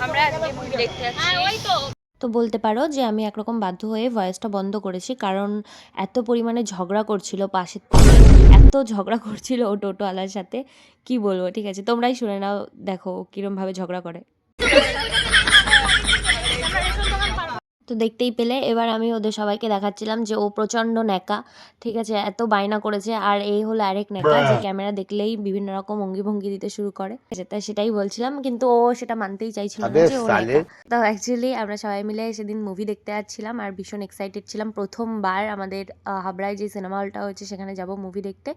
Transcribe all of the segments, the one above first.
আমরা আজকে মুভি দেখতে যাচ্ছি। তো বলতে পারো যে আমি একরকম বাধ্য হয়ে ভয়েসটা বন্ধ করেছি, কারণ এত পরিমাণে ঝগড়া করছিল পাশের থেকে, এত ঝগড়া করছিল ও টোটোওয়ালার সাথে, কি বলবো। ঠিক আছে, তোমরাই শুনে নাও, দেখো কিরমভাবে ঝগড়া করে। তো দেখতেই পেলে এবার আমি ওদের সবাইকে দেখাচ্ছিলাম যে ও প্রচণ্ড ন্যাকা। ঠিক আছে, এত বায়না করেছে। আর এই হলো আরেক ন্যাকা, যে ক্যামেরা দেখলেই বিভিন্ন রকম অঙ্গি ভঙ্গি দিতে শুরু করে। তাই সেটাই বলছিলাম, কিন্তু ও সেটা মানতেই চাইছিল না যে ও ন্যাকা। তো অ্যাকচুয়ালি আমরা সবাই মিলে সেদিন মুভি দেখতে যাচ্ছিলাম আর ভীষণ এক্সাইটেড ছিলাম। প্রথমবার আমাদের হাবড়ায় যে সিনেমা হলটা হয়েছে সেখানে যাব মুভি দেখতে।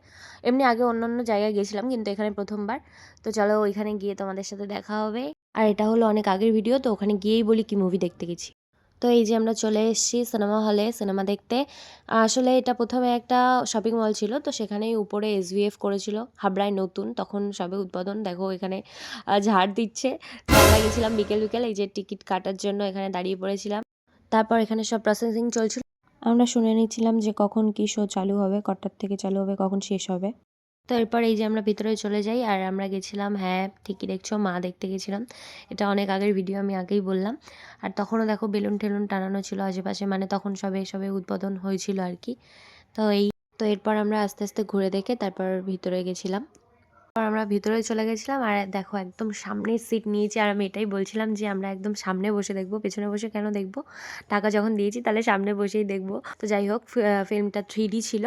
এমনি আগে অন্য অন্য জায়গায় গেছিলাম, কিন্তু এখানে প্রথমবার। তো চলো ওইখানে গিয়ে তোমাদের সাথে দেখা হবে। আর এটা হলো অনেক আগের ভিডিও, তো ওখানে গিয়েই বলি কি মুভি দেখতে গেছি। তো এই যে আমরা চলে এসেছি সিনেমা হলে সিনেমা দেখতে। আসলে এটা প্রথমে একটা শপিং মল ছিল, তো সেখানেই উপরে SVF করেছিল, হাবড়ায় নতুন, তখন সবে উদ্বোধন। দেখো এখানে ঝাড় দিচ্ছে। তো আমরা গেছিলাম বিকেল বিকেল, এই যে টিকিট কাটার জন্য এখানে দাঁড়িয়ে পড়েছিলাম। তারপর এখানে সব প্রসেসিং চলছিল, আমরা শুনে নিচ্ছিলাম যে কখন কি শো চালু হবে, কটার থেকে চালু হবে, কখন শেষ হবে। তো এরপর এই যে আমরা ভিতরে চলে যাই, আর আমরা গেছিলাম, হ্যাঁ ঠিকই দেখছো, মা দেখতে গেছিলাম। এটা অনেক আগের ভিডিও, আমি আগেই বললাম। আর তখনও দেখো বেলুন টেলুন টানানো ছিল আশেপাশে, মানে তখন সবে সবে উদ্বোধন হয়েছিল আর কি। তো এরপর আমরা আস্তে আস্তে ঘুরে দেখে তারপর ভিতরে গেছিলাম। আমরা ভিতরে চলে গেছিলাম, আর দেখো একদম সামনের সিট নিয়েছি। আর আমি এটাই বলছিলাম যে আমরা একদম সামনে বসে দেখবো, পেছনে বসে কেন দেখবো, টাকা যখন দিয়েছি তাহলে সামনে বসেই দেখবো। তো যাই হোক, ফিল্মটা 3D ছিল।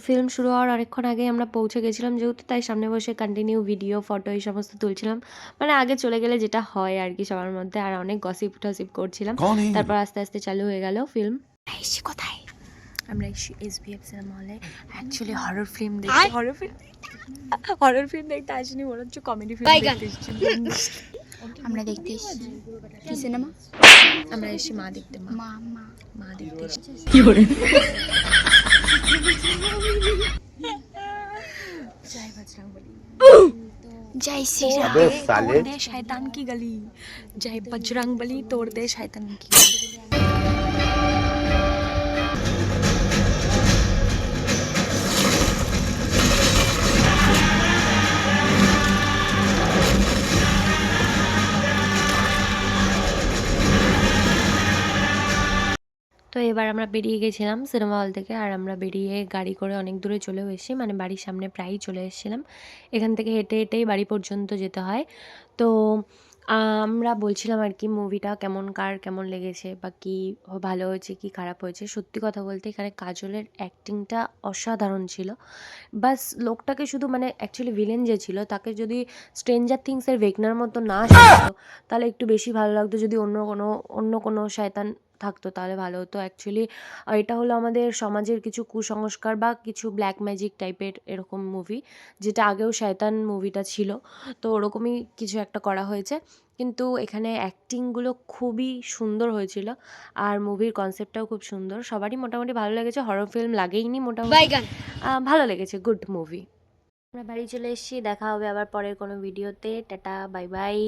ফিল্ম শুরু হওয়ার অনেকক্ষণ আগে আমরা পৌঁছে গেছিলাম যেহেতু, তাই সামনে বসে কন্টিনিউ ভিডিও ফটো এই সমস্ত তুলছিলাম। মানে আগে চলে গেলে যেটা হয় আর কি সবার মধ্যে, আর অনেক গসিপ টসিপ করছিলাম। তারপর আস্তে আস্তে চালু হয়ে গেল ফিল্ম। এসছি কোথায়, আমরা এসছি SVF সিনেমা হলে। অ্যাকচুয়ালি হরর ফিল্ম দেখতে, হরর ফিল্ম দেখতে আসিনি, মনে হচ্ছে কমেডি ফিল্ম দেখতে এসেছি। আমরা দেখতে এসেছি কি সিনেমা? আমরা এসেছি মা দেখতে, মা মা মা দেখতে এসেছি। जय बजरंगबली, जय श्री राम। तोड़ दे शैतान की गली, जय बजरंगबली तोड़ दे शैतान की गली। তো এবার আমরা বেরিয়ে গেছিলাম সিনেমা হল থেকে, আর আমরা বেরিয়ে গাড়ি করে অনেক দূরে চলেও এসেছি, মানে বাড়ির সামনে প্রায়ই চলে এসেছিলাম। এখান থেকে হেঁটে হেঁটেই বাড়ি পর্যন্ত যেতে হয়। তো আমরা বলছিলাম আর কি মুভিটা কেমন লেগেছে, বা কী ভালো হয়েছে কি খারাপ হয়েছে। সত্যি কথা বলতে এখানে কাজলের অ্যাক্টিংটা অসাধারণ ছিল। বাস লোকটাকে শুধু, মানে অ্যাকচুয়ালি ভিলেন যে ছিল তাকে যদি স্ট্রেঞ্জার থিংসের ভেকনার মতো না সাজাতো তাহলে একটু বেশি ভালো লাগতো। যদি অন্য কোনো শয়তান থাকতো তাহলে ভালো হতো। অ্যাকচুয়ালি এটা হলো আমাদের সমাজের কিছু কুসংস্কার বা কিছু ব্ল্যাক ম্যাজিক টাইপের এরকম মুভি, যেটা আগেও শয়তান মুভিটা ছিল। তো ওরকমই কিছু একটা করা হয়েছে, কিন্তু এখানে অ্যাক্টিংগুলো খুবই সুন্দর হয়েছিল। আর মুভির কনসেপ্টটাও খুব সুন্দর, সবারই মোটামুটি ভালো লেগেছে। হরর ফিল্ম লাগেইনি মোটামুটি, ভালো লেগেছে, গুড মুভি। আমরা বাড়ি চলে এসেছি, দেখা হবে আবার পরের কোনো ভিডিওতে। Tata, bye bye.